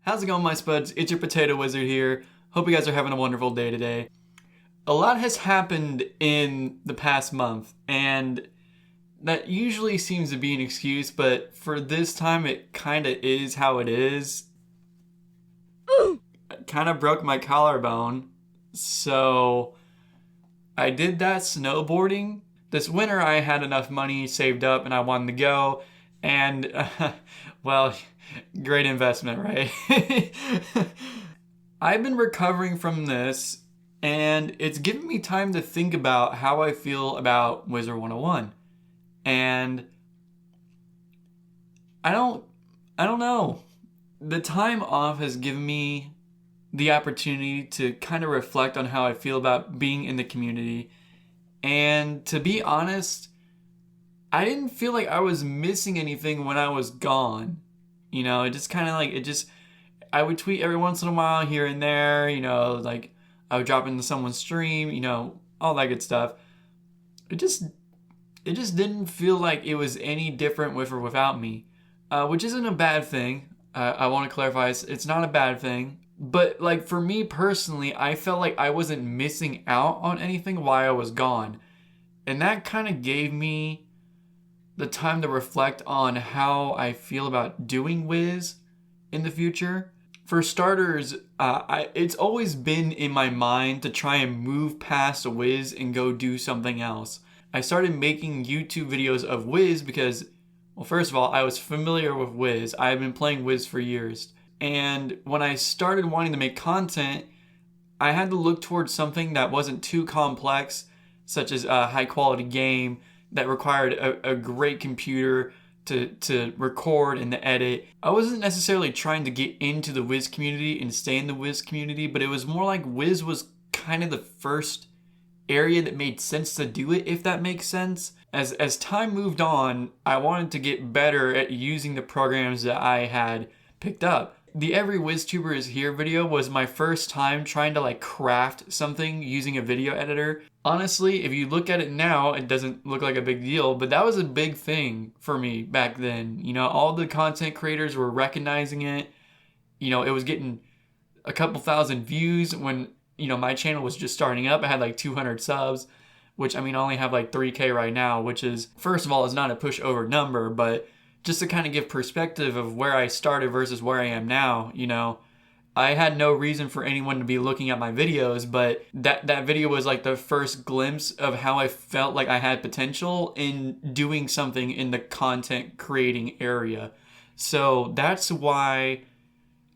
How's it going, my spuds? It's your Potato Wizard here. Hope you guys are having a wonderful day today. A lot has happened in the past month, and that usually seems to be an excuse, but for this time it kinda is how it is. I kinda broke my collarbone, so I did that snowboarding. This winter I had enough money saved up and I wanted to go, and well, great investment, right? I've been recovering from this, and it's given me time to think about how I feel about Wizard 101. And I don't know. The time off has given me the opportunity to kind of reflect on how I feel about being in the community. And to be honest, I didn't feel like I was missing anything when I was gone. You know, it just kind of like, I would tweet every once in a while here and there, you know, like I would drop into someone's stream, you know, all that good stuff. It just didn't feel like it was any different with or without me, which isn't a bad thing. I want to clarify, it's not a bad thing. But like for me personally, I felt like I wasn't missing out on anything while I was gone. And that kind of gave me the time to reflect on how I feel about doing Wiz in the future. For starters, it's always been in my mind to try and move past Wiz and go do something else. I started making YouTube videos of Wiz because, well, first of all, I was familiar with Wiz. I've been playing Wiz for years. And when I started wanting to make content, I had to look towards something that wasn't too complex, such as a high quality game that required a great computer to record and to edit. I wasn't necessarily trying to get into the Wiz community and stay in the Wiz community, but it was more like Wiz was kind of the first area that made sense to do it, if that makes sense. As time moved on, I wanted to get better at using the programs that I had picked up. The Every WizTuber is Here video was my first time trying to like craft something using a video editor. Honestly, if you look at it now, it doesn't look like a big deal, but that was a big thing for me back then. You know, all the content creators were recognizing it. You know, it was getting a couple thousand views when, you know, my channel was just starting up. I had like 200 subs, which I mean, I only have like 3K right now, which is, first of all, is not a pushover number, but just to kind of give perspective of where I started versus where I am now, you know, I had no reason for anyone to be looking at my videos, but that video was like the first glimpse of how I felt like I had potential in doing something in the content creating area. So that's why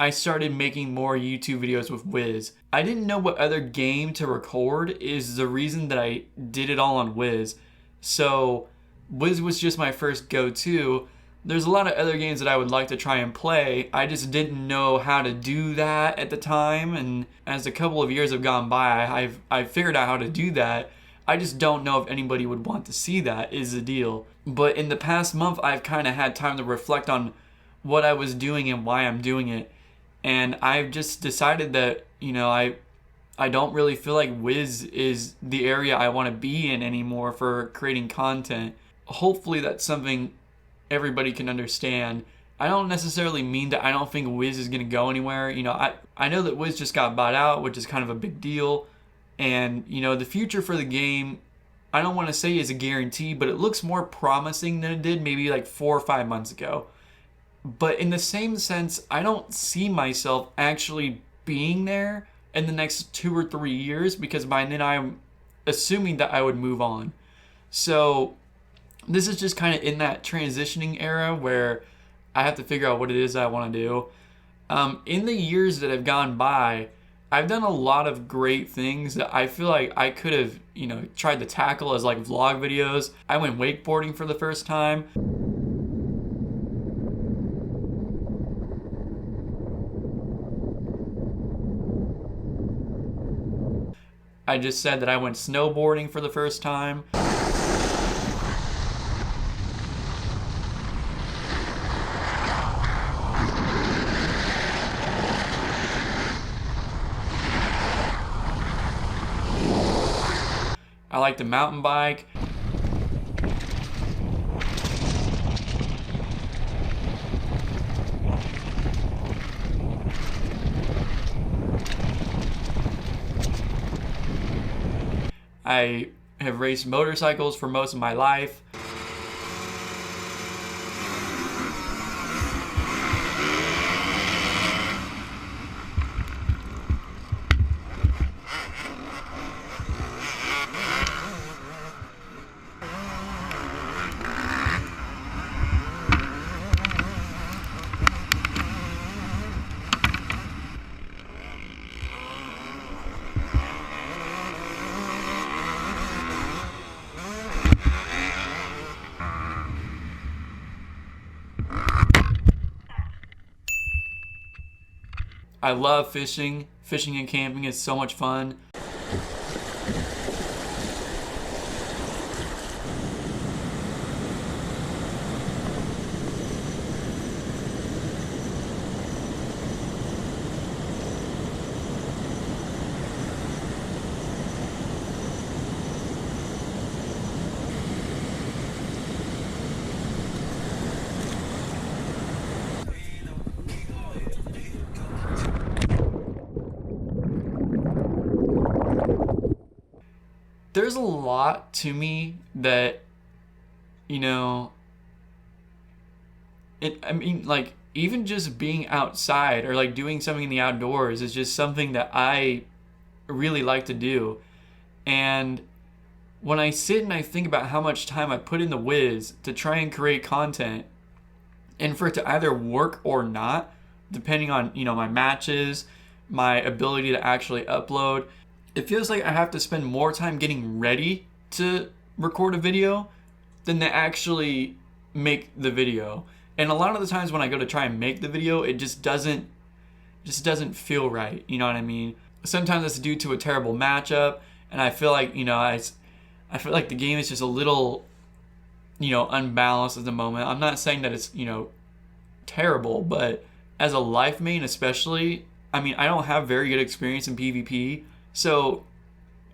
I started making more YouTube videos with Wiz. I didn't know what other game to record is the reason that I did it all on Wiz. So Wiz was just my first go-to. There's a lot of other games that I would like to try and play. I just didn't know how to do that at the time, and as a couple of years have gone by, I've figured out how to do that. I just don't know if anybody would want to see that, is the deal. But in the past month, I've kind of had time to reflect on what I was doing and why I'm doing it. And I've just decided that, you know, I don't really feel like Wiz is the area I want to be in anymore for creating content. Hopefully that's something everybody can understand. I don't necessarily mean that I don't think Wiz is going to go anywhere. You know, I know that Wiz just got bought out, which is kind of a big deal. And, you know, the future for the game, I don't want to say is a guarantee, but it looks more promising than it did maybe like 4 or 5 months ago. But in the same sense, I don't see myself actually being there in the next 2 or 3 years, because by then I'm assuming that I would move on. So this is just kind of in that transitioning era where I have to figure out what it is I want to do. In the years that have gone by, I've done a lot of great things that I feel like I could have, you know, tried to tackle as like vlog videos. I went wakeboarding for the first time. I just said that I went snowboarding for the first time. I like to mountain bike. I have raced motorcycles for most of my life. I love fishing. Fishing and camping is so much fun. There's a lot to me that, you know, like, even just being outside or like doing something in the outdoors is just something that I really like to do. And when I sit and I think about how much time I put in the Wiz to try and create content, and for it to either work or not, depending on, my matches, my ability to actually upload, it feels like I have to spend more time getting ready to record a video than to actually make the video. And a lot of the times when I go to try and make the video, it just doesn't feel right. You know what I mean? Sometimes it's due to a terrible matchup, and I feel like, I feel like the game is just a little, unbalanced at the moment. I'm not saying that it's, terrible, but as a life main especially, I don't have very good experience in PvP. So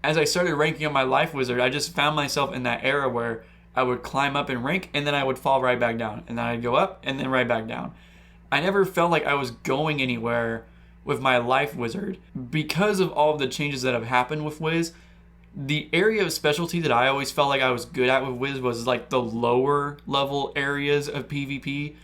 as I started ranking on my Life Wizard, I just found myself in that era where I would climb up in rank and then I would fall right back down. And then I'd go up and then right back down. I never felt like I was going anywhere with my Life Wizard. Because of all of the changes that have happened with Wiz, the area of specialty that I always felt like I was good at with Wiz was like the lower level areas of PvP.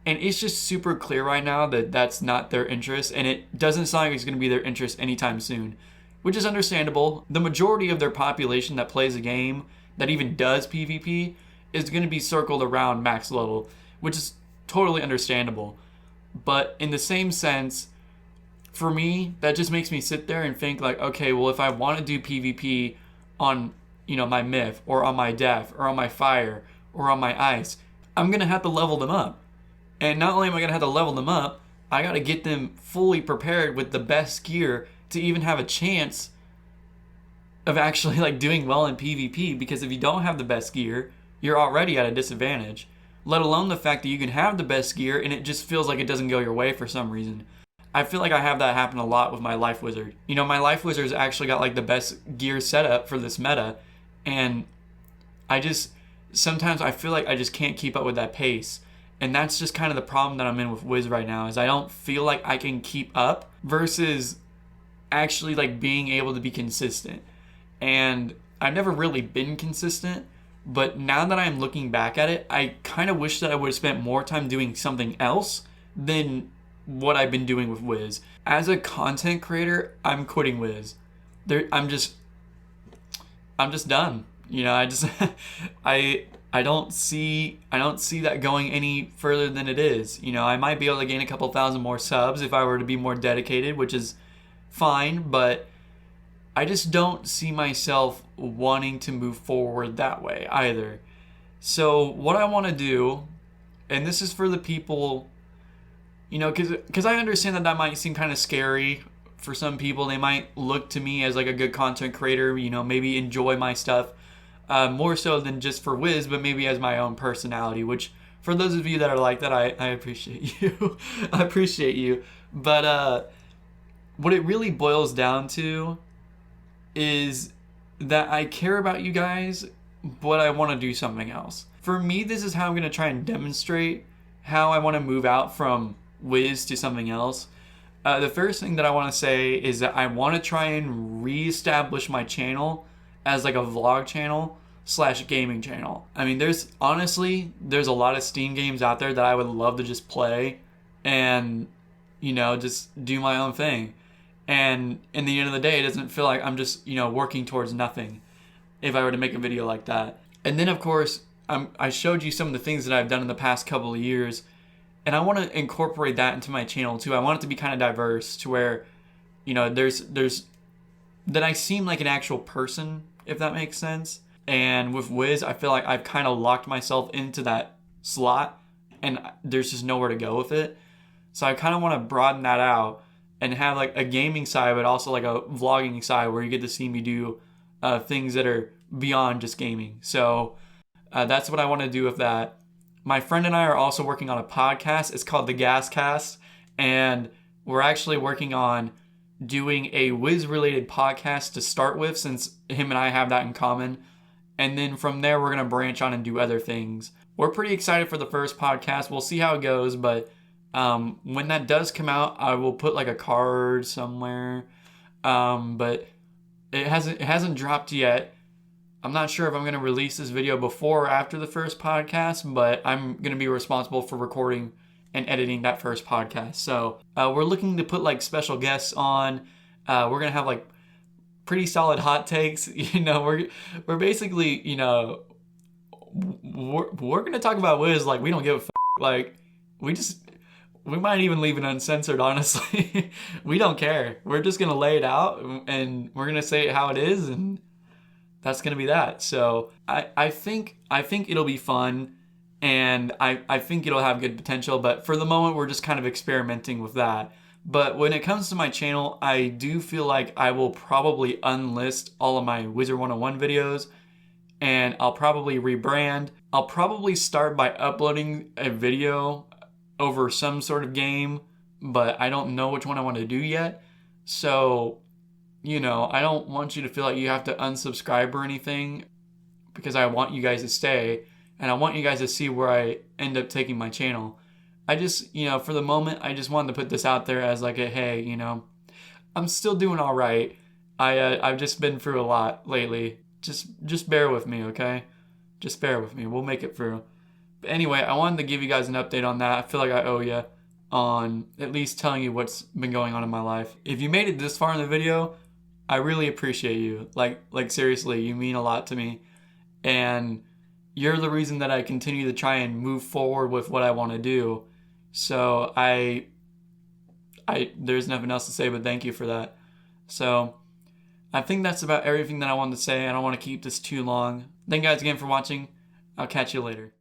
And it's just super clear right now that that's not their interest, and it doesn't sound like it's going to be their interest anytime soon, which is understandable. The majority of their population that plays a game that even does PvP is going to be circled around max level, which is totally understandable. But in the same sense, for me, that just makes me sit there and think like, okay, well, if I want to do PvP on, my Myth, or on my Def, or on my Fire, or on my Ice, I'm going to have to level them up. And not only am I going to have to level them up, I got to get them fully prepared with the best gear to even have a chance of actually like doing well in PvP. Because if you don't have the best gear, you're already at a disadvantage. Let alone the fact that you can have the best gear and it just feels like it doesn't go your way for some reason. I feel like I have that happen a lot with my Life Wizard. My Life Wizard's actually got like the best gear setup for this meta. And sometimes I feel like I just can't keep up with that pace. And that's just kind of the problem that I'm in with Wiz right now, is I don't feel like I can keep up versus actually like being able to be consistent. And I've never really been consistent, but now that I'm looking back at it, I kind of wish that I would have spent more time doing something else than what I've been doing with Wiz. As a content creator, I'm quitting Wiz. I'm just done. I don't see that going any further than it is. I might be able to gain a couple thousand more subs if I were to be more dedicated, which is fine, but I just don't see myself wanting to move forward that way either. So what I want to do, and this is for the people, because I understand that might seem kind of scary for some people. They might look to me as like a good content creator, maybe enjoy my stuff. More so than just for Wiz, but maybe as my own personality, which for those of you that are like that, I appreciate you. I appreciate you. But what it really boils down to is that I care about you guys, but I want to do something else. For me, this is how I'm going to try and demonstrate how I want to move out from Wiz to something else. The first thing that I want to say is that I want to try and reestablish my channel as like a vlog channel slash gaming channel. I mean, there's a lot of Steam games out there that I would love to just play and, just do my own thing. And in the end of the day, it doesn't feel like I'm just, working towards nothing if I were to make a video like that. And then, of course, I showed you some of the things that I've done in the past couple of years, and I want to incorporate that into my channel too. I want it to be kind of diverse to where, there's that I seem like an actual person, if that makes sense. And with Wiz, I feel like I've kind of locked myself into that slot, and there's just nowhere to go with it. So I kind of want to broaden that out and have like a gaming side, but also like a vlogging side where you get to see me do things that are beyond just gaming. So that's what I want to do with that. My friend and I are also working on a podcast. It's called The Gascast, and we're actually working on doing a Wiz-related podcast to start with, since him and I have that in common. And then from there, we're going to branch on and do other things. We're pretty excited for the first podcast. We'll see how it goes, but when that does come out, I will put like a card somewhere. But it hasn't dropped yet. I'm not sure if I'm going to release this video before or after the first podcast, but I'm going to be responsible for recording and editing that first podcast. So we're looking to put like special guests on. We're going to have like pretty solid hot takes. We're basically, we're going to talk about Wiz like we don't give a f***. Like we might even leave it uncensored, honestly. We don't care. We're just going to lay it out and we're going to say it how it is, and that's going to be that. So I think it'll be fun, and I think it'll have good potential, but for the moment, we're just kind of experimenting with that. But when it comes to my channel, I do feel like I will probably unlist all of my Wizard 101 videos, and I'll probably rebrand. I'll probably start by uploading a video over some sort of game, but I don't know which one I want to do yet. So, I don't want you to feel like you have to unsubscribe or anything, because I want you guys to stay, and I want you guys to see where I end up taking my channel. I just, for the moment, I just wanted to put this out there as like a, hey, I'm still doing all right. I've just been through a lot lately. Just bear with me, okay? Just bear with me. We'll make it through. But anyway, I wanted to give you guys an update on that. I feel like I owe you on at least telling you what's been going on in my life. If you made it this far in the video, I really appreciate you. Like seriously, you mean a lot to me. And you're the reason that I continue to try and move forward with what I want to do. So there's nothing else to say but thank you for that. So I think that's about everything that I wanted to say. I don't want to keep this too long. Thank you guys again for watching. I'll catch you later.